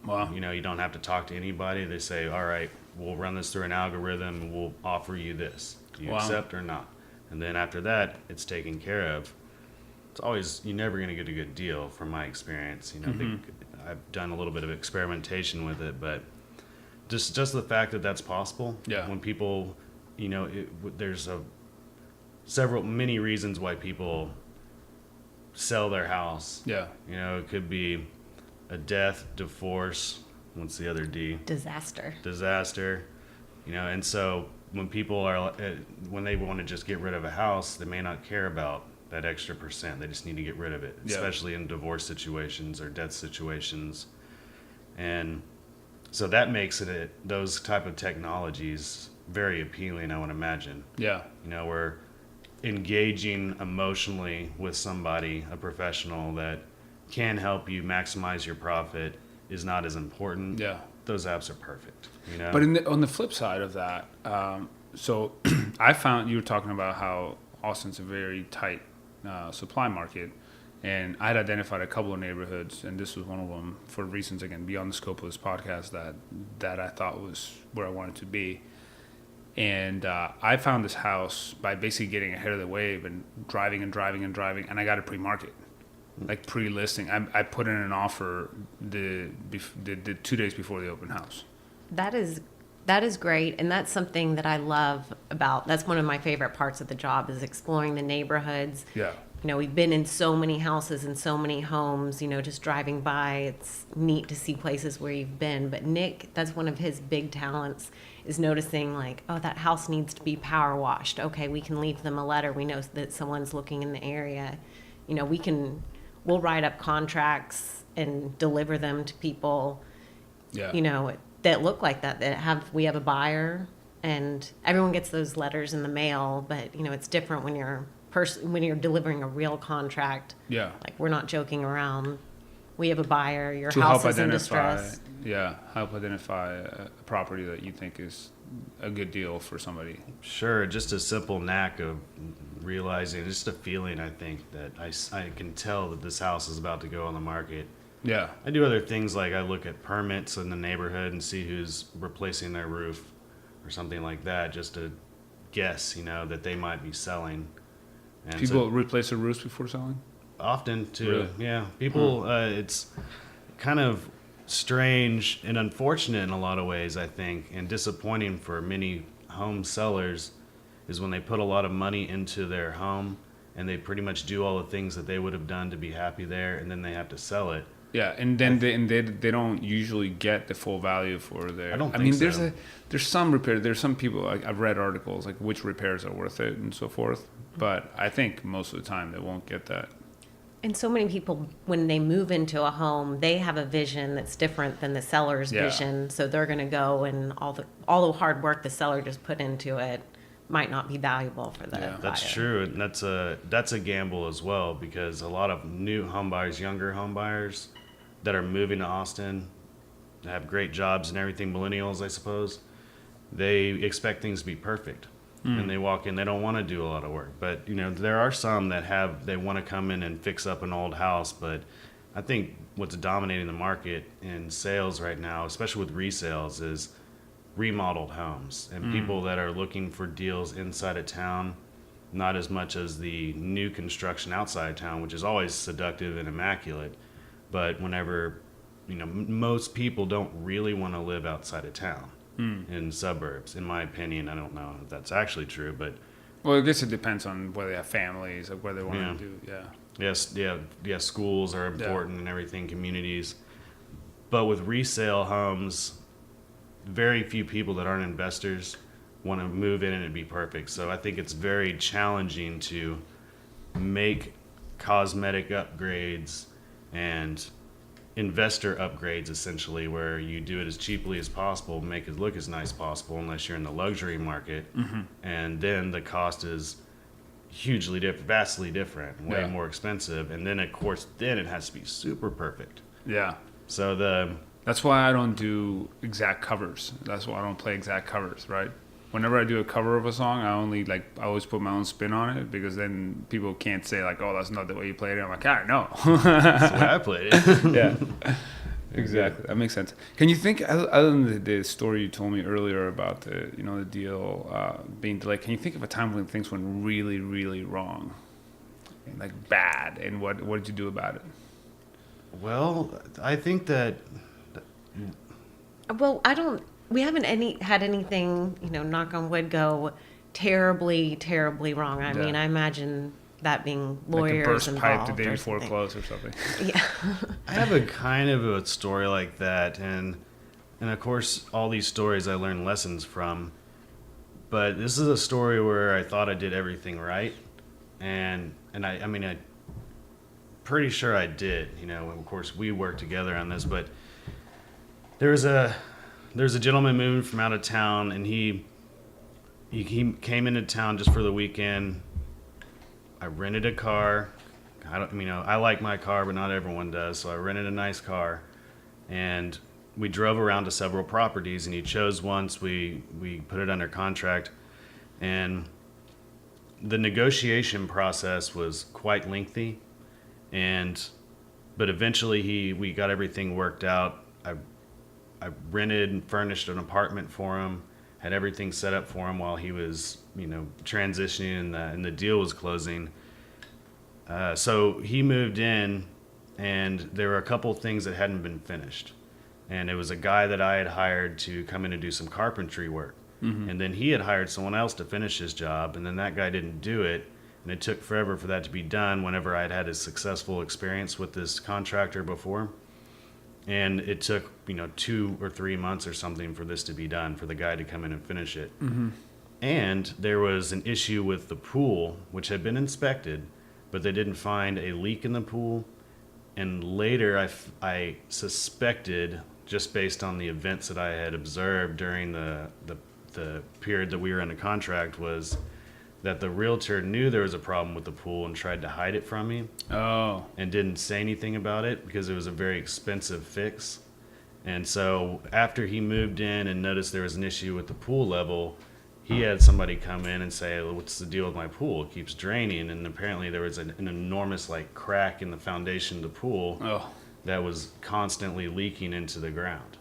Wow. You don't have to talk to anybody. They say, all right, we'll run this through an algorithm and we'll offer you this. Do you accept or not? And then after that, it's taken care of. It's always, you're never going to get a good deal from my experience. I've done a little bit of experimentation with it, but just the fact that that's possible. When people, there's many reasons why people sell their house. It could be a death, divorce. What's the other D? Disaster. And so when people when they want to just get rid of a house, they may not care about that extra percent. They just need to get rid of it, especially in divorce situations or death situations. And so that makes those type of technologies very appealing, I would imagine. We're engaging emotionally with somebody, a professional that can help you maximize your profit, is not as important. Those apps are perfect. But on the flip side of that, so I found you were talking about how Austin's a very tight supply market, and I had identified a couple of neighborhoods, and this was one of them for reasons, again, beyond the scope of this podcast, that I thought was where I wanted to be. And I found this house by basically getting ahead of the wave and driving, and I got it pre-market, like pre-listing. I put in an offer the 2 days before the open house. That is great, and that's something that I love about. That's one of my favorite parts of the job, is exploring the neighborhoods. we've been in so many houses and so many homes, just driving by. It's neat to see places where you've been. But Nick, that's one of his big talents, is noticing like, oh, that house needs to be power washed. Okay, we can leave them a letter. We know that someone's looking in the area. We'll write up contracts and deliver them to people, that look like that we have a buyer, and everyone gets those letters in the mail. But, it's different when you're delivering a real contract. Yeah. Like, we're not joking around. We have a buyer. Your To house help is in identify, distress. help identify a property that you think is a good deal for somebody. Sure, just a simple knack of realizing, just a feeling, I think, that I can tell that this house is about to go on the market. Yeah. I do other things like I look at permits in the neighborhood and see who's replacing their roof or something like that, just to guess, that they might be selling. And People replace their roofs before selling? often too. Really? Yeah, people. It's kind of strange and unfortunate in a lot of ways, I think, and disappointing for many home sellers is when they put a lot of money into their home and they pretty much do all the things that they would have done to be happy there, and then they have to sell it. Yeah, and then they don't usually get the full value for their. I don't think so. There's some repair. There's some people, like I've read articles like which repairs are worth it and so forth. But I think most of the time they won't get that. And so many people, when they move into a home, they have a vision that's different than the seller's vision. So they're going to go, and all the hard work the seller just put into it might not be valuable for the buyer. That's true, and that's a gamble as well, because a lot of new home buyers, younger home buyers that are moving to Austin, have great jobs and everything, millennials, I suppose, they expect things to be perfect. And they walk in, they don't want to do a lot of work. But, there are some that they want to come in and fix up an old house. But I think what's dominating the market in sales right now, especially with resales, is remodeled homes and people that are looking for deals inside of town, not as much as the new construction outside of town, which is always seductive and immaculate. But whenever, most people don't really want to live outside of town. In suburbs, in my opinion. I don't know if that's actually true, but Well, I guess it depends on whether they have families, like where they want to do. yes, schools are important and everything, communities. But with resale homes, very few people that aren't investors want to move in and it'd be perfect. So I think it's very challenging to make cosmetic upgrades and investor upgrades, essentially, where you do it as cheaply as possible, make it look as nice as possible, unless you're in the luxury market. And then the cost is hugely different, vastly different, way more expensive. And then, of course, then it has to be super perfect. Yeah. So That's why I don't do exact covers. That's why I don't play exact covers, right? Whenever I do a cover of a song, I always put my own spin on it, because then people can't say like, oh, that's not the way you played it. I'm like, I know. that's the way I played it. Yeah, exactly. That makes sense. Can you think, other than the story you told me earlier about the deal being delayed, can you think of a time when things went really, really wrong, like bad, and what did you do about it? Well, I think that... Well, we haven't had anything, knock on wood, go terribly, terribly wrong. I mean, I imagine that being lawyers like a burst involved pipe the day or before something. close or something. Yeah. I have a kind of a story like that, and of course, all these stories I learn lessons from. But this is a story where I thought I did everything right, and I pretty sure I did. Of course, we worked together on this, but there's a gentleman moving from out of town, and he came into town just for the weekend. I rented a car. I like my car, but not everyone does. So I rented a nice car, and we drove around to several properties, and he chose once. We put it under contract, and the negotiation process was quite lengthy, but eventually we got everything worked out. I rented and furnished an apartment for him, had everything set up for him while he was, transitioning and the deal was closing. So he moved in, and there were a couple of things that hadn't been finished. And it was a guy that I had hired to come in and do some carpentry work. And then he had hired someone else to finish his job, and then that guy didn't do it. And it took forever for that to be done whenever I'd had a successful experience with this contractor before. And it took, 2 or 3 months or something for this to be done, for the guy to come in and finish it. Mm-hmm. And there was an issue with the pool, which had been inspected, but they didn't find a leak in the pool. And later I suspected, just based on the events that I had observed during the period that we were in a contract, was that the realtor knew there was a problem with the pool and tried to hide it from me. Oh. And didn't say anything about it because it was a very expensive fix. And so after he moved in and noticed there was an issue with the pool level, he had somebody come in and say, what's the deal with my pool? It keeps draining. And apparently there was an enormous crack in the foundation of the pool that was constantly leaking into the ground.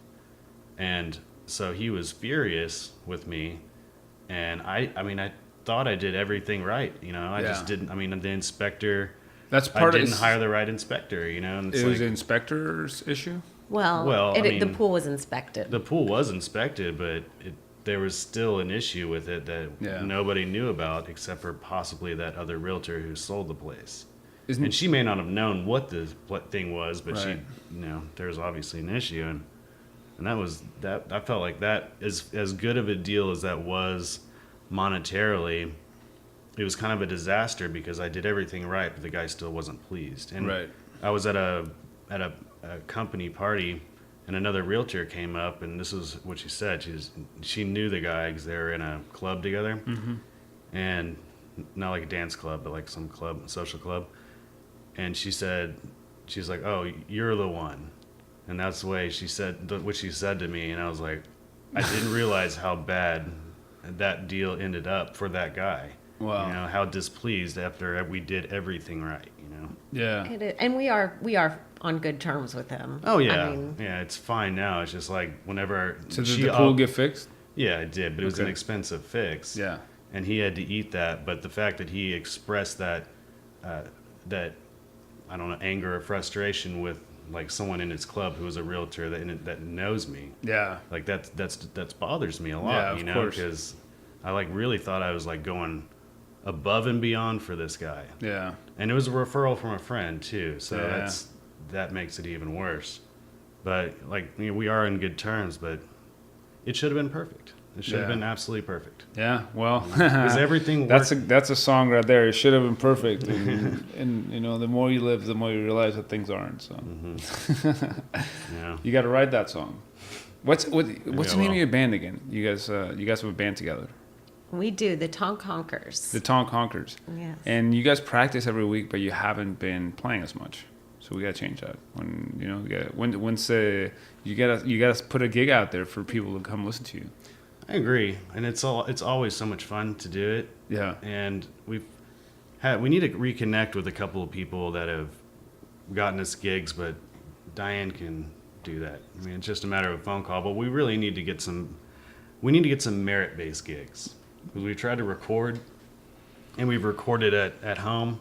And so he was furious with me. And I thought I did everything right. I just didn't. The inspector, That's I part of didn't hire the right inspector, and it's it was the inspector's issue? The pool was inspected. The pool was inspected, but there was still an issue with it that nobody knew about except for possibly that other realtor who sold the place. And she may not have known what the thing was, but right. There was obviously an issue, and that was that. I felt like that is as good of a deal as that was monetarily. It was kind of a disaster because I did everything right, but the guy still wasn't pleased. And right. I was at a company party, and another realtor came up, and this is what she said. She knew the guy because they were in a club together, Mm-hmm. and not like a dance club, but like some club, social club. And she's like, "Oh, you're the one," and that's the way she said what she said to me, and I was like, I didn't realize how bad that deal ended up for that guy. Wow. How displeased after we did everything right. Yeah. And we are on good terms with him. Oh yeah, I mean, yeah, it's fine now. It's just like whenever. So did the pool get fixed? Yeah, it did, but it was an expensive fix. Yeah. And he had to eat that. But the fact that he expressed that I don't know, anger or frustration with someone in his club who was a realtor that knows me. Yeah. That's bothers me a lot. Yeah, of course. Because I really thought I was going above and beyond for this guy. Yeah. And it was a referral from a friend too, so that makes it even worse. But we are in good terms, but it should have been perfect. It should have been absolutely perfect. Yeah, well, because everything worked. That's a song right there. It should have been perfect, and the more you live, the more you realize that things aren't. So, Yeah, you got to write that song. What's the name of your band again? You guys have a band together. we do the Tonk Honkers. The Tonk Honkers. Yes. And you guys practice every week, but you haven't been playing as much. So we gotta change that. Once you gotta put a gig out there for people to come listen to you. I agree, and it's always so much fun to do it. Yeah. And we need to reconnect with a couple of people that have gotten us gigs, but Diane can do that. It's just a matter of a phone call, but we really need to get some merit-based gigs. Because we tried to record, and we've recorded at home,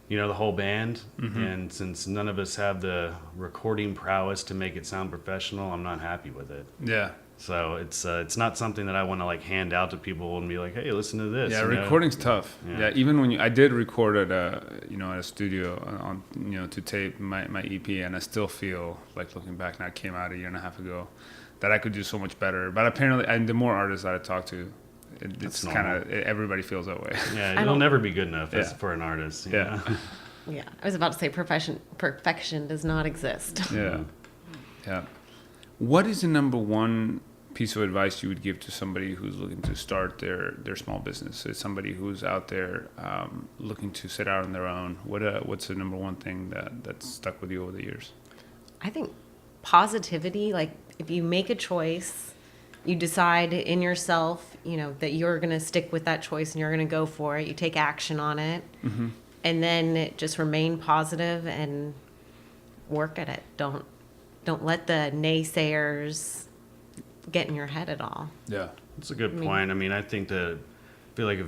the whole band. Mm-hmm. And since none of us have the recording prowess to make it sound professional, I'm not happy with it. Yeah. So it's not something that I want to hand out to people and be like, hey, listen to this. Yeah, recording's tough. Yeah, even I did record at a studio on to tape my EP, and I still feel like looking back, and I came out a year and a half ago, that I could do so much better. But apparently, and the more artists that I talk to, it's kind of everybody feels that way. Yeah, it'll never be good enough for an artist. Yeah. Yeah, I was about to say perfection does not exist. Yeah. Yeah. What is the number one piece of advice you would give to somebody who's looking to start their small business? So somebody who's out there looking to set out on their own. What's the number one thing that's stuck with you over the years? I think positivity. If you make a choice, you decide in yourself, that you're going to stick with that choice and you're going to go for it. You take action on it, Mm-hmm. and then just remain positive and work at it. Don't let the naysayers get in your head at all. Yeah. That's a good point. I feel like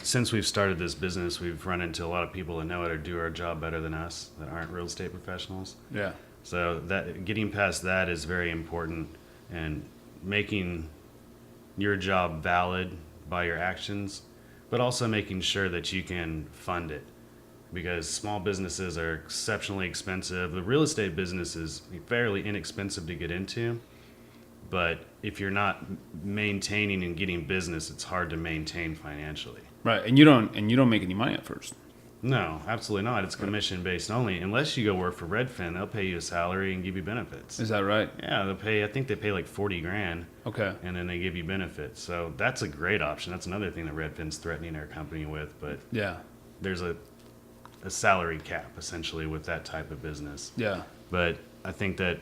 since we've started this business, we've run into a lot of people that know how to do our job better than us that aren't real estate professionals. Yeah. So that getting past that is very important, and making your job valid by your actions but also making sure that you can fund it, because small businesses are exceptionally expensive. The real estate business is fairly inexpensive to get into, but if you're not maintaining and getting business, it's hard to maintain financially. Right, and you don't make any money at first. No, absolutely not. It's commission based only. Unless you go work for Redfin, they'll pay you a salary and give you benefits. Is that right? Yeah, I think they pay like 40 grand. Okay. And then they give you benefits. So that's a great option. That's another thing that Redfin's threatening our company with. But Yeah. there's a salary cap essentially with that type of business. Yeah. But I think that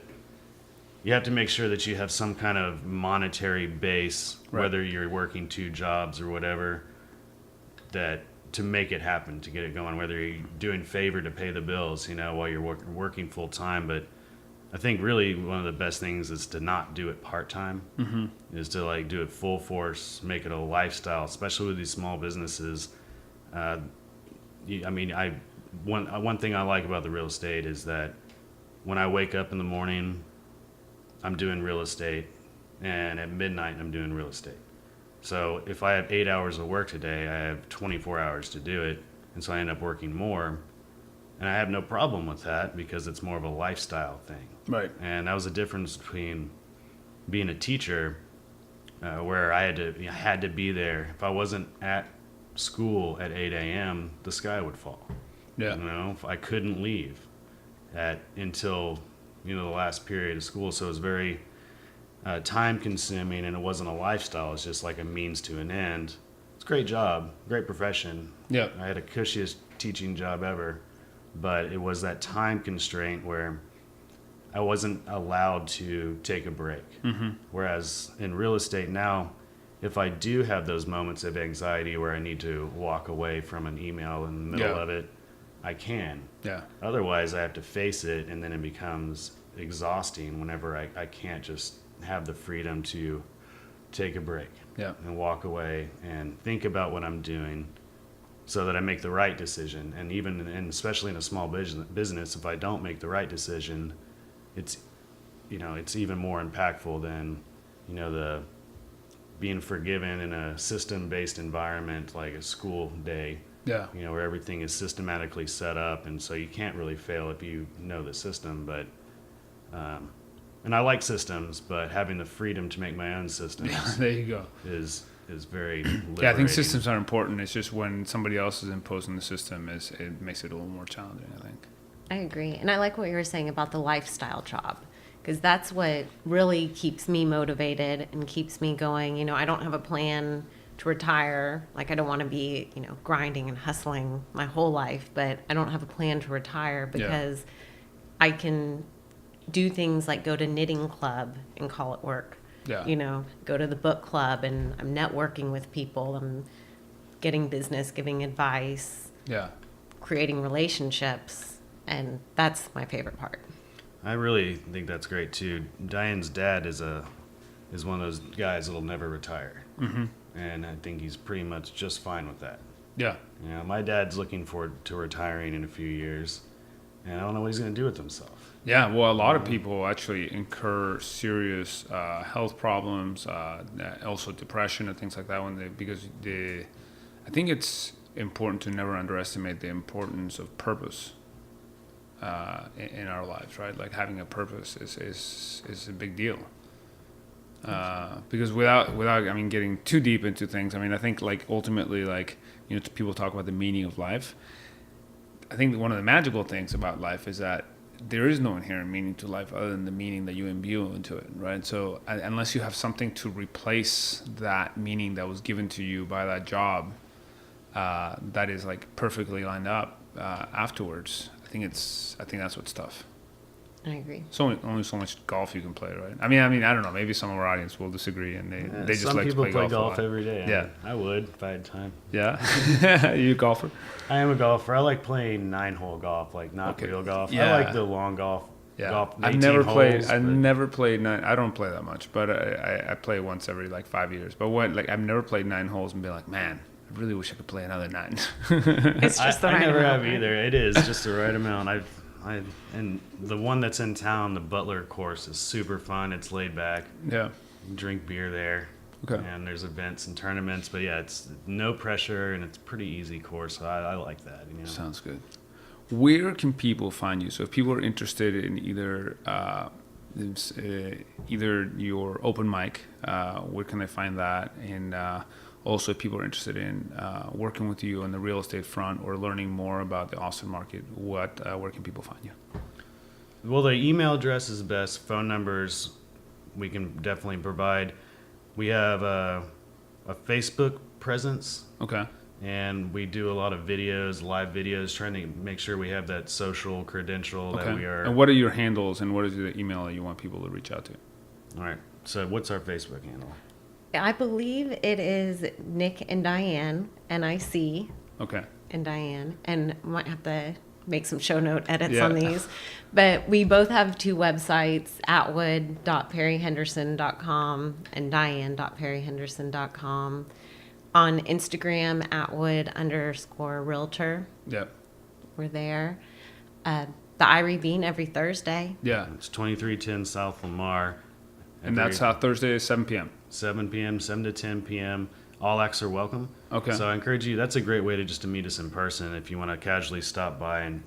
you have to make sure that you have some kind of monetary base, Right. whether you're working 2 jobs or whatever, that to make it happen, to get it going, whether you're doing favor to pay the bills, while you're working full time. But I think really one of the best things is to not do it part time, is to like do it full force, make it a lifestyle, especially with these small businesses. One thing I like about the real estate is that when I wake up in the morning, I'm doing real estate, and at midnight I'm doing real estate. So if I have 8 hours of work today, I have 24 hours to do it, and so I end up working more. And I have no problem with that because it's more of a lifestyle thing. Right. And that was the difference between being a teacher, where I had to be there. If I wasn't at school at 8 a.m., the sky would fall. Yeah. I couldn't leave until the last period of school. So it was very time consuming, and it wasn't a lifestyle. It's just like a means to an end. It's a great job, great profession. Yeah. I had the cushiest teaching job ever, but it was that time constraint where I wasn't allowed to take a break. Whereas in real estate now, if I do have those moments of anxiety where I need to walk away from an email in the middle of it, I can. Yeah. Otherwise, I have to face it, and then it becomes exhausting whenever I can't just have the freedom to take a break and walk away and think about what I'm doing so that I make the right decision. And especially in a small business, if I don't make the right decision, it's even more impactful than the being forgiven in a system-based environment like a school day. Yeah. Where everything is systematically set up, and so you can't really fail if you know the system. But and I like systems, but having the freedom to make my own systems There you go. is very liberating. Yeah, I think systems are important. It's just when somebody else is imposing the system, it makes it a little more challenging, I think. I agree. And I like what you were saying about the lifestyle job, because that's what really keeps me motivated and keeps me going. I don't have a plan to retire. Like, I don't want to be, grinding and hustling my whole life, but I don't have a plan to retire because I can do things like go to knitting club and call it work. Yeah. Go to the book club and I'm networking with people. I'm getting business, giving advice, creating relationships. And that's my favorite part. I really think that's great too. Diane's dad is one of those guys that'll never retire. And I think he's pretty much just fine with that. Yeah. My dad's looking forward to retiring in a few years, and I don't know what he's going to do with himself. Yeah, well, a lot of people actually incur serious health problems, also depression and things like that I think it's important to never underestimate the importance of purpose in our lives, right? Like having a purpose is a big deal. Because without getting too deep into things, I think like ultimately, like, people talk about the meaning of life. I think one of the magical things about life is that there is no inherent meaning to life other than the meaning that you imbue into it, right? So unless you have something to replace that meaning that was given to you by that job, that is like perfectly lined up afterwards, I think that's what's tough. I agree. It's only so much golf you can play, right? I don't know. Maybe some of our audience will disagree, and they just like to play golf. Some people play golf every day. Yeah, I would if I had time. Yeah, you a golfer? I am a golfer. I like playing 9-hole golf, like not real golf. Yeah. I like the long golf. Yeah, golf, I've never played 9. I don't play that much, but I play once every like 5 years. But I've never played 9 holes and been like, man, I really wish I could play another 9. It's just I never have either. It is just the right amount. And the one that's in town, the Butler course, is super fun. It's laid back. Yeah. You drink beer there. Okay. And there's events and tournaments, but yeah, it's no pressure and it's a pretty easy course. So I like that. Sounds good. Where can people find you? So if people are interested in either your open mic, where can they find that? And also, if people are interested in working with you on the real estate front or learning more about the Austin market, where can people find you? Well, the email address is best. Phone numbers we can definitely provide. We have a Facebook presence. Okay. And we do a lot of videos, live videos, trying to make sure we have that social credential that we are. And what are your handles and what is the email that you want people to reach out to? All right. So what's our Facebook handle? I believe it is Nic and Diane, NIC. Okay. And Diane, and might have to make some show note edits Yeah. on these. But we both have two websites, atwood.perryhenderson.com and diane.perryhenderson.com. On Instagram, Atwood_realtor. Yep. We're there. The Irie Bean every Thursday. Yeah. It's 2310 South Lamar. And that's Thursday at 7 p.m. 7 p.m., 7 to 10 p.m. All acts are welcome. Okay. So I encourage you. That's a great way to meet us in person if you want to casually stop by and,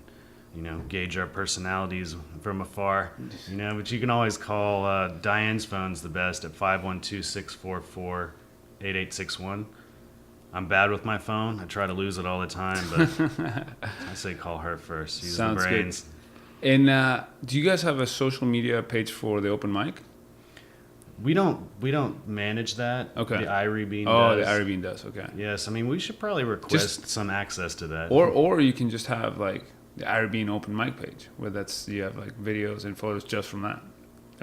gauge our personalities from afar. But you can always call Diane's phone's the best at 512-644-8861. I'm bad with my phone. I try to lose it all the time, but I say call her first. Use Sounds the brains. good. And do you guys have a social media page for the open mic? We don't manage that. Okay. The Irie Bean Oh, does. the Irie Bean does. Okay. Yes, we should probably request some access to that. Or you can just have like the Irie Bean open mic page where you have like videos and photos just from that.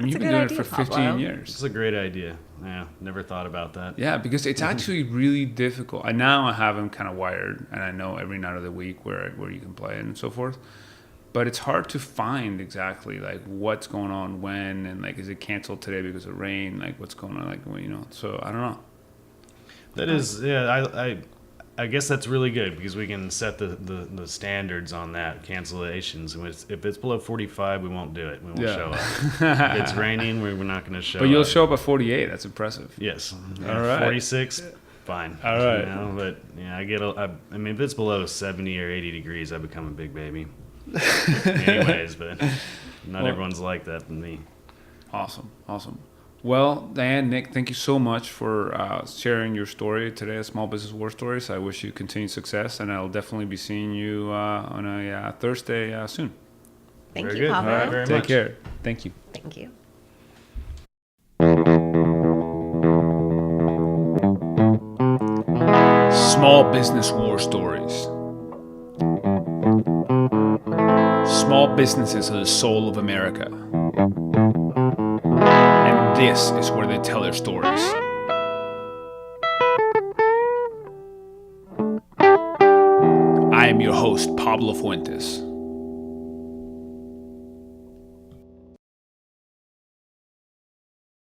You've been doing it for 15 years. It's a great idea. Yeah, never thought about that. Yeah, because it's actually really difficult. And now I have them kind of wired, and I know every night of the week where you can play and so forth. But it's hard to find exactly like what's going on when, and like is it canceled today because of rain? Like what's going on? Like So I don't know. That is, yeah. I guess that's really good because we can set the standards on that cancellations. If it's below 45, we won't do it. We won't show up. If it's raining, we're not going to show up. But you'll show up at 48. That's impressive. Yes. All right. 46, fine. All right. But yeah, if it's below 70 or 80 degrees, I become a big baby. Anyways, but not everyone's like that than me. Awesome. Well, Diane, Nic, thank you so much for sharing your story today at Small Business War Stories. I wish you continued success, and I'll definitely be seeing you on a Thursday soon. Thank Very you, good. Pablo. All right, very Take much. care. Thank you. Thank you. Small Business War Stories. Small businesses are the soul of America. And this is where they tell their stories. I am your host, Pablo Fuentes.